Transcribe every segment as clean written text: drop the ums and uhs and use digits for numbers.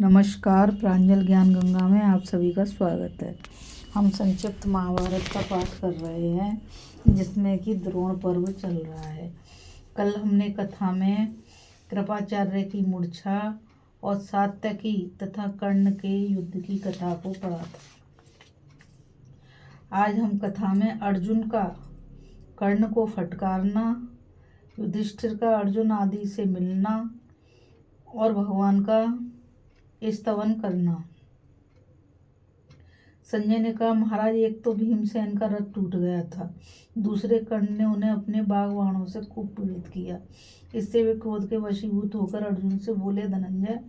नमस्कार, प्रांजल ज्ञान गंगा में आप सभी का स्वागत है। हम संक्षिप्त महाभारत का पाठ कर रहे हैं जिसमें कि द्रोण पर्व चल रहा है। कल हमने कथा में कृपाचार्य की मूर्छा और सात्यकी तथा कर्ण के युद्ध की कथा को पढ़ा था। आज हम कथा में अर्जुन का कर्ण को फटकारना, युधिष्ठिर का अर्जुन आदि से मिलना और भगवान का स्तवन करना। संजय ने कहा, महाराज, एक तो भीमसेन का रथ टूट गया था, दूसरे कर्ण ने उन्हें अपने बागवानों से खूब पीड़ित किया। इससे वे क्रोध के वशीभूत होकर अर्जुन से बोले, धनंजय,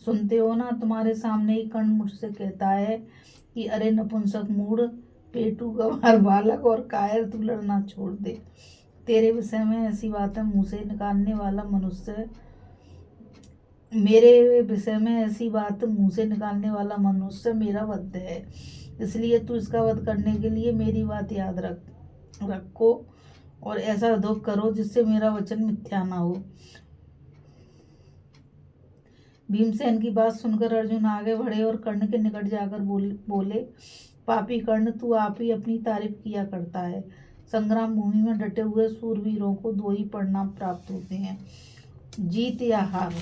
सुनते हो ना, तुम्हारे सामने ही कर्ण मुझसे कहता है कि अरे नपुंसक मूढ़, पेटू गंवार बालक और कायर, तू लड़ना छोड़ दे। तेरे विषय में ऐसी बातें मुंह से निकालने वाला मनुष्य मेरे विषय में ऐसी बात मुंह से निकालने वाला मनुष्य मेरा वध है। इसलिए तू इसका वध करने के लिए मेरी बात याद रखो और ऐसा दुख करो जिससे मेरा वचन मिथ्या ना हो। भीमसेन की बात सुनकर अर्जुन आगे बढ़े और कर्ण के निकट जाकर बोले, पापी कर्ण, तू आप ही अपनी तारीफ किया करता है। संग्राम भूमि में डटे हुए सूरवीरों को दो ही परिणाम प्राप्त होते हैं, जीत या हार।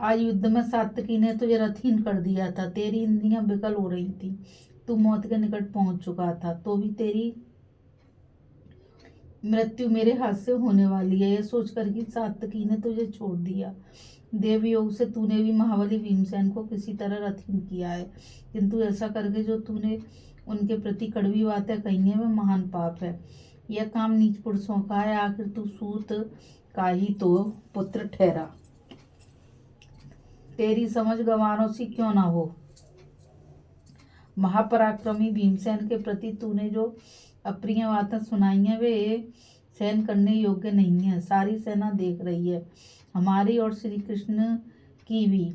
आज युद्ध में सात्यकी ने तुझे रथहीन कर दिया था। तेरी इंद्रियां विकल हो रही थी, तू मौत के निकट पहुंच चुका था, तो भी तेरी मृत्यु मेरे हाथ से होने वाली है। यह सोचकर कि सात्यकी ने तुझे छोड़ दिया, देव योग से तूने भी महाबली भीमसेन को किसी तरह रथहीन किया है, किंतु ऐसा करके जो तूने उनके प्रति कड़वी बातें कही है वह महान पाप है। यह काम नीच पुरुषों का है। आखिर तू सूत का ही तो पुत्र ठहरा, तेरी समझ गंवारों सी क्यों ना हो। महापराक्रमी भीमसेन के प्रति तूने जो अप्रिय बातें सुनाई हैं वे सहन करने योग्य नहीं है। सारी सेना देख रही है, हमारी और श्री कृष्ण की भी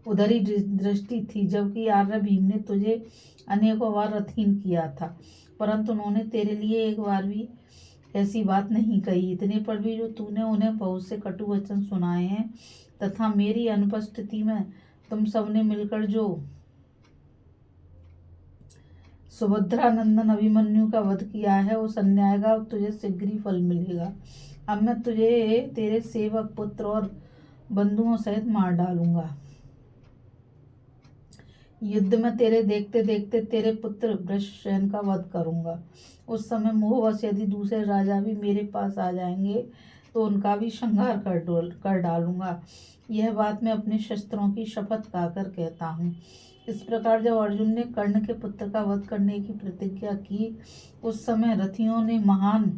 उधर ही दृष्टि थी, जबकि आर्य भीम ने तुझे अनेकों बार रथहीन किया था, परंतु उन्होंने तेरे लिए एक बार भी ऐसी बात नहीं कही। इतने पर भी जो तूने उन्हें बहुत से कटु वचन सुनाए हैं तथा मेरी अनुपस्थिति में तुम सबने मिलकर जो सुभद्रानंदन अभिमन्यु का वध किया है, उस अन्याय का तुझे शीघ्र ही फल मिलेगा। अब मैं तुझे तेरे सेवक पुत्र और बंधुओं सहित मार डालूंगा। युद्ध में तेरे देखते देखते तेरे पुत्र वृषसेन का वध करूंगा। उस समय मोहवश यदि दूसरे राजा भी मेरे पास आ जाएंगे तो उनका भी संहार कर डालूंगा। यह बात मैं अपने शस्त्रों की शपथ खाकर कहता हूँ। इस प्रकार जब अर्जुन ने कर्ण के पुत्र का वध करने की प्रतिज्ञा की, उस समय रथियों ने महान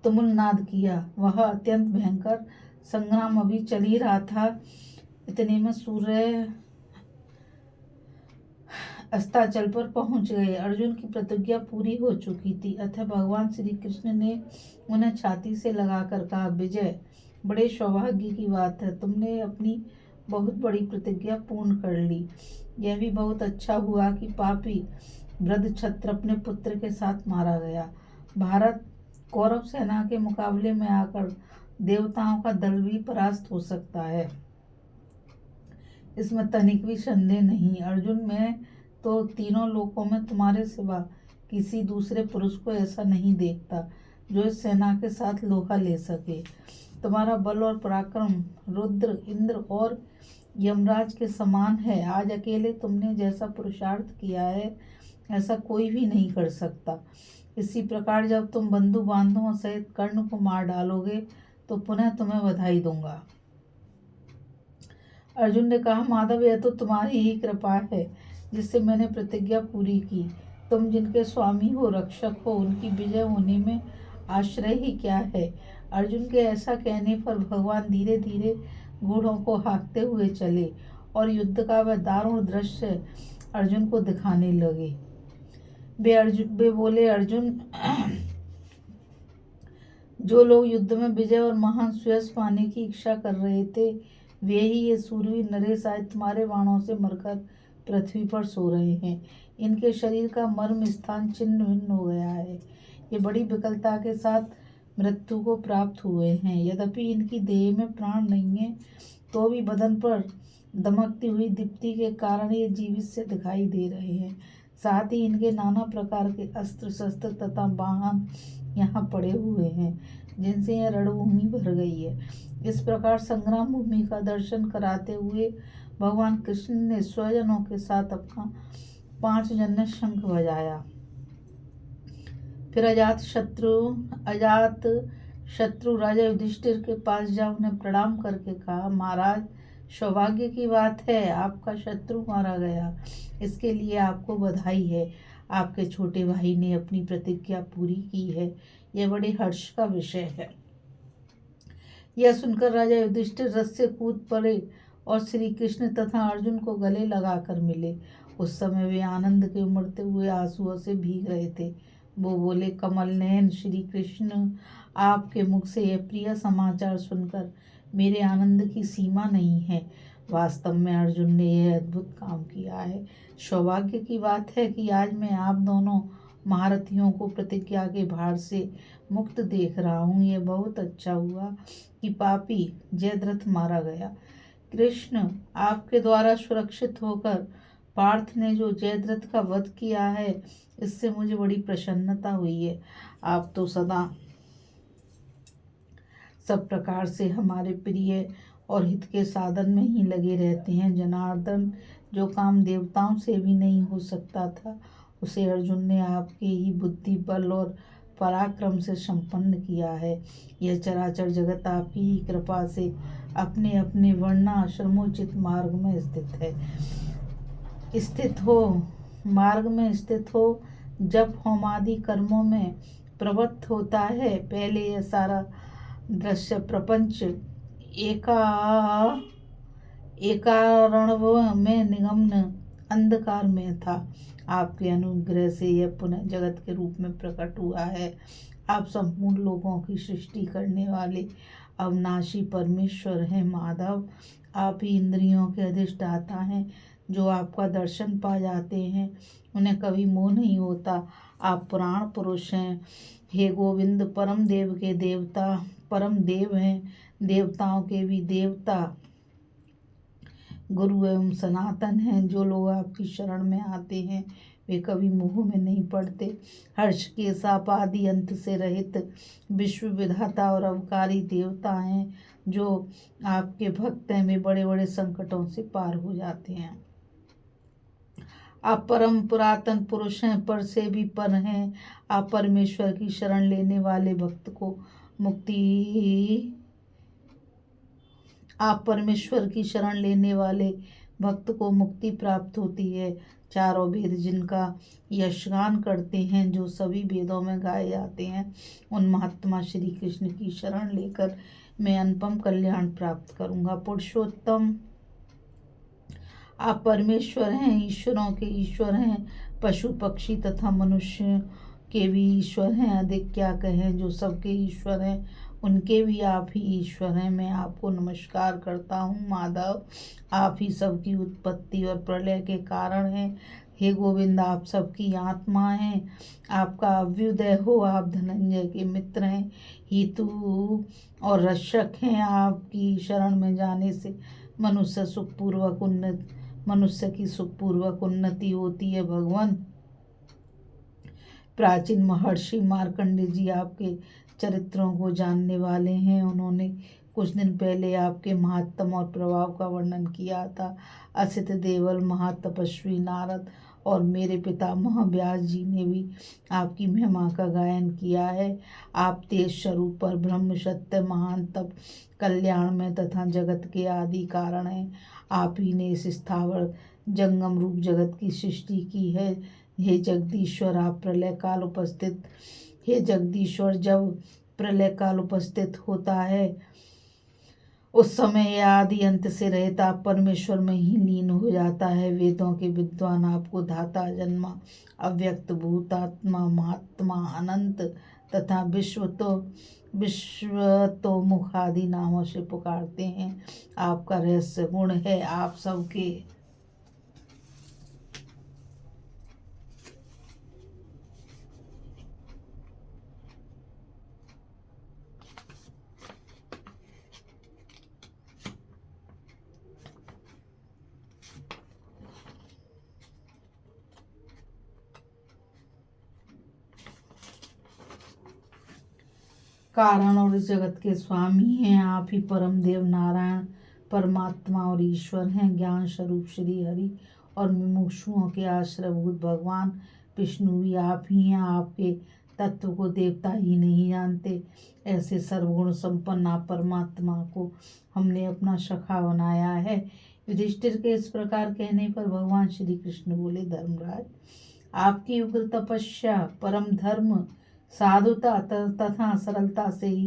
तुमुल नाद किया। वह अत्यंत भयंकर संग्राम अभी चल ही रहा था, इतने में सूर्य अस्ताचल पर पहुंच गए। अर्जुन की प्रतिज्ञा पूरी हो चुकी थी, अतः भगवान श्री कृष्ण ने उन्हें छाती से लगाकर कहा, विजय, बड़े सौभाग्य की बात है, तुमने अपनी बहुत बड़ी प्रतिज्ञा पूर्ण कर ली। यह भी बहुत अच्छा हुआ कि पापी वृद्धक्षत्र अपने पुत्र के साथ मारा गया। भारत कौरव सेना के मुकाबले में आकर देवताओं का दल भी परास्त हो सकता है, इसमें तनिक भी संदेह नहीं। अर्जुन, मैं तो तीनों लोकों में तुम्हारे सिवा किसी दूसरे पुरुष को ऐसा नहीं देखता जो इस सेना के साथ लोहा ले सके। तुम्हारा बल और पराक्रम रुद्र, इंद्र और यमराज के समान है। आज अकेले तुमने जैसा पुरुषार्थ किया है ऐसा कोई भी नहीं कर सकता। इसी प्रकार जब तुम बंधु बांधवों सहित कर्ण को मार डालोगे तो पुनः तुम्हें बधाई दूंगा। अर्जुन ने कहा, माधव, यह तो तुम्हारी ही कृपा है जिससे मैंने प्रतिज्ञा पूरी की। तुम जिनके स्वामी हो, रक्षक हो, उनकी विजय होने में आश्रय ही क्या है। अर्जुन के ऐसा कहने पर भगवान धीरे धीरे घोड़ों को हाँकते हुए चले और युद्ध का वह दारुण दृश्य अर्जुन को दिखाने लगे। वे बोले, अर्जुन, जो लोग युद्ध में विजय और महान सुयश पाने की इच्छा कर रहे थे, वे ही ये सूरवीर नरेश आज तुम्हारे बाणों से मरकर पृथ्वी पर सो रहे हैं। इनके शरीर का मर्म स्थान छिन्न भिन्न हो गया है। ये बड़ी विकलता के साथ मृत्यु को प्राप्त हुए हैं। यद्यपि इनकी देह में प्राण नहीं है, तो भी बदन पर दमकती हुई दीप्ति के कारण ये जीवित से दिखाई दे रहे हैं। साथ ही इनके नाना प्रकार के अस्त्र शस्त्र तथा वाहन यहाँ पड़े हुए हैं, जिनसे यह रणभूमि भर गई है। इस प्रकार संग्राम भूमि का दर्शन कराते हुए भगवान कृष्ण ने स्वजनों के साथ अपना 5 जन्य शंख बजाया। फिर अजात शत्रु राजा युधिष्ठिर के पास जा उन्हें प्रणाम करके कहा, महाराज, सौभाग्य की बात है, आपका शत्रु मारा गया। इसके लिए आपको बधाई है। आपके छोटे भाई ने अपनी प्रतिज्ञा पूरी की है। यह बड़े हर्ष का विषय है। यह सुनकर राजा युधिष्ठिर रथ से कूद पड़े और श्री कृष्ण तथा अर्जुन को गले लगाकर मिले। उस समय वे आनंद के उमड़ते हुए आंसुओं से भीग रहे थे। वो बोले, कमल नयन श्री कृष्ण, आपके मुख से यह प्रिय समाचार सुनकर मेरे आनंद की सीमा नहीं है। वास्तव में अर्जुन ने यह अद्भुत काम किया है। सौभाग्य की बात है कि आज मैं आप दोनों महारथियों को प्रतिज्ञा के भार से मुक्त देख रहा हूँ। यह बहुत अच्छा हुआ कि पापी जयद्रथ मारा गया। कृष्ण, आपके द्वारा सुरक्षित होकर पार्थ ने जो जयद्रथ का वध किया है, इससे मुझे बड़ी प्रसन्नता हुई है। आप तो सदा सब प्रकार से हमारे प्रिय और हित के साधन में ही लगे रहते हैं। जनार्दन, जो काम देवताओं से भी नहीं हो सकता था, उसे अर्जुन ने आपके ही बुद्धि, बल और पराक्रम से संपन्न किया है। यह चराचर जगत आपकी ही कृपा से अपने अपने वर्णाश्रमोचित मार्ग में स्थित हो। जब होमादि कर्मों में प्रवृत्त होता है, पहले यह सारा दृश्य प्रपंच एकारणव में निगम्न अंधकार में था। आपके अनुग्रह से यह पुनः जगत के रूप में प्रकट हुआ है। आप संपूर्ण लोगों की सृष्टि करने वाले अविनाशी परमेश्वर हैं। माधव, आप ही इंद्रियों के अधिष्ठाता हैं। जो आपका दर्शन पा जाते हैं, उन्हें कभी मोह नहीं होता। आप पुराण पुरुष हैं। हे गोविंद, परम देव के देवता, परम देव हैं। देवताओं के भी देवता, गुरु एवं सनातन हैं। जो लोग आपकी शरण में आते हैं, वे कभी मोह में नहीं पड़ते। हर्ष के साप आदि अंत से रहित विश्व विधाता और अवकारी देवता हैं। जो आपके भक्त हैं, वे बड़े बड़े संकटों से पार हो जाते हैं। आप परम पुरातन पुरुष हैं, पर से भी पर हैं। आप परमेश्वर की शरण लेने वाले भक्त को मुक्ति प्राप्त होती है। चारों वेद जिनका यशगान करते हैं, जो सभी वेदों में गाए जाते हैं, उन महात्मा श्री कृष्ण की शरण लेकर मैं अनुपम कल्याण प्राप्त करूंगा। पुरुषोत्तम, आप परमेश्वर हैं, ईश्वरों के ईश्वर हैं। पशु पक्षी तथा मनुष्य के भी ईश्वर हैं। अधिक क्या कहें, जो सबके ईश्वर हैं, उनके भी आप ही ईश्वर हैं। मैं आपको नमस्कार करता हूँ। माधव, आप ही सबकी उत्पत्ति और प्रलय के कारण हैं। हे गोविंद, आप सबकी आत्मा हैं। आपका अभ्युदय हो। आप धनंजय के मित्र हैं, हेतु और रक्षक हैं। आपकी शरण में जाने से मनुष्य की सुखपूर्वक उन्नति होती है। भगवान, प्राचीन महर्षि मार्कंडे जी आपके चरित्रों को जानने वाले हैं। उन्होंने कुछ दिन पहले आपके महात्म और प्रभाव का वर्णन किया था। असित देवल, महातपस्वी नारद और मेरे पितामह व्यास जी ने भी आपकी महिमा का गायन किया है। आप तेज स्वरूप पर ब्रह्म, सत्य, महान तप, कल्याण में तथा जगत के आदि कारण हैं। आप ही ने इस स्थावर जंगम रूप जगत की सृष्टि की है। हे जगदीश्वर, जब प्रलय काल उपस्थित होता है, उस समय यह आदि अंत से रहित आप परमेश्वर में ही लीन हो जाता है। वेदों के विद्वान आपको धाता, जन्मा, अव्यक्त, भूतात्मा, महात्मा, अनंत तथा विश्वतोमुख आदि नामों से पुकारते हैं। आपका रहस्य गुण है। आप सबके कारण और इस जगत के स्वामी हैं। आप ही परम देव नारायण परमात्मा और ईश्वर हैं। ज्ञान स्वरूप श्री हरि और मुमुक्षुओं के आश्रयभूत भगवान विष्णु भी आप ही हैं। आपके तत्व को देवता ही नहीं जानते। ऐसे सर्वगुण संपन्न आप परमात्मा को हमने अपना सखा बनाया है। युधिष्ठिर के इस प्रकार कहने पर भगवान श्री कृष्ण बोले, धर्मराज, आपकी उग्र तपस्या, परम धर्म, साधुता तथा सरलता से ही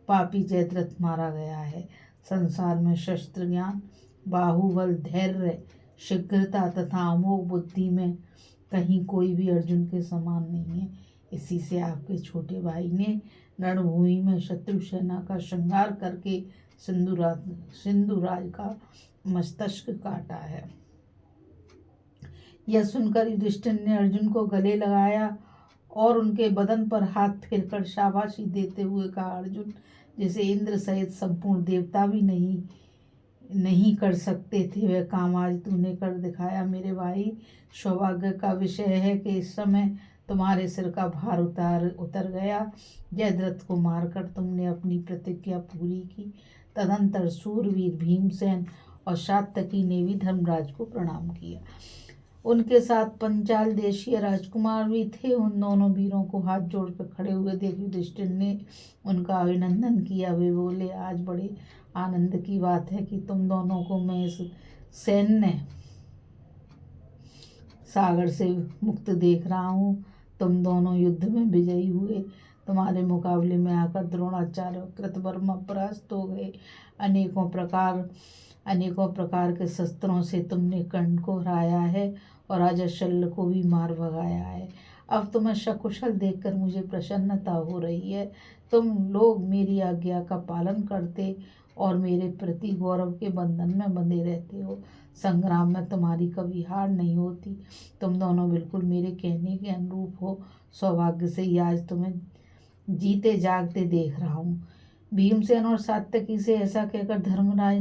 पापी जयद्रथ मारा गया है। संसार में शस्त्र ज्ञान, बाहुबल, धैर्य, शीघ्रता तथा अमोघ बुद्धि में कहीं कोई भी अर्जुन के समान नहीं है। इसी से आपके छोटे भाई ने रणभूमि में शत्रु सेना का श्रृंगार करके सिंधुराज का मस्तक काटा है। यह सुनकर युधिष्ठिर ने अर्जुन को गले लगाया और उनके बदन पर हाथ फेरकर शाबाशी देते हुए कहा, अर्जुन, जिसे इंद्र सहित संपूर्ण देवता भी नहीं कर सकते थे, वह काम आज तूने कर दिखाया। मेरे भाई, सौभाग्य का विषय है कि इस समय तुम्हारे सिर का भार उतर गया। जयद्रथ को मारकर तुमने अपनी प्रतिज्ञा पूरी की। तदंतर सूरवीर भीमसेन और सात्यकी ने भी धर्मराज को प्रणाम किया। उनके साथ पंचाल देशीय राजकुमार भी थे। उन दोनों वीरों को हाथ जोड़कर खड़े हुए देख युधिष्ठिर ने उनका अभिनंदन किया। वे बोले, आज बड़े आनंद की बात है कि तुम दोनों को मैं इस सैन्य सागर से मुक्त देख रहा हूँ। तुम दोनों युद्ध में विजयी हुए। तुम्हारे मुकाबले में आकर द्रोणाचार्य कृतवर्मा परास्त हो गए। अनेकों प्रकार के शस्त्रों से तुमने कर्ण को हराया है और राजा शल्य को भी मार भगाया है। अब तुम्हें सकुशल देखकर मुझे प्रसन्नता हो रही है। तुम लोग मेरी आज्ञा का पालन करते और मेरे प्रति गौरव के बंधन में बंधे रहते हो। संग्राम में तुम्हारी कभी हार नहीं होती। तुम दोनों बिल्कुल मेरे कहने के अनुरूप हो। सौभाग्य से ही आज तुम्हें जीते जागते देख रहा हूँ। भीमसेन और सात्यकी से ऐसा कहकर धर्मराज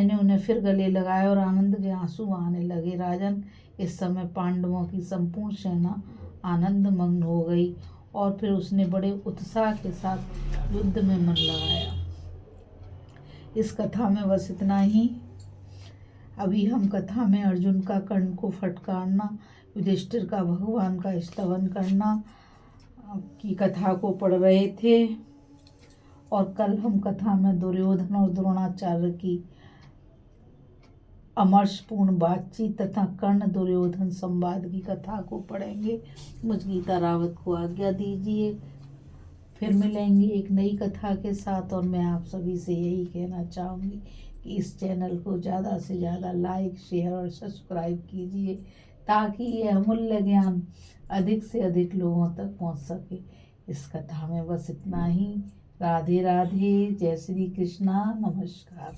ने उन्हें फिर गले लगाए और आनंद के आंसू आने लगे। राजन, इस समय पांडवों की संपूर्ण सेना आनंद मग्न हो गई और फिर उसने बड़े उत्साह के साथ युद्ध में मन लगाया। इस कथा में बस इतना ही। अभी हम कथा में अर्जुन का कर्ण को फटकारना, युधिष्ठिर का भगवान का स्तवन करना की कथा को पढ़ रहे थे और कल हम कथा में दुर्योधन और द्रोणाचार्य की अमरसपूर्ण बातचीत तथा कर्ण दुर्योधन संवाद की कथा को पढ़ेंगे। मुझ गीता रावत को आज्ञा दीजिए। फिर मिलेंगे एक नई कथा के साथ और मैं आप सभी से यही कहना चाहूँगी कि इस चैनल को ज़्यादा से ज़्यादा लाइक, शेयर और सब्सक्राइब कीजिए ताकि यह अमूल्य ज्ञान अधिक से अधिक लोगों तक पहुँच सके। इस कथा में बस इतना ही। राधे राधे, जय श्री कृष्णा, नमस्कार।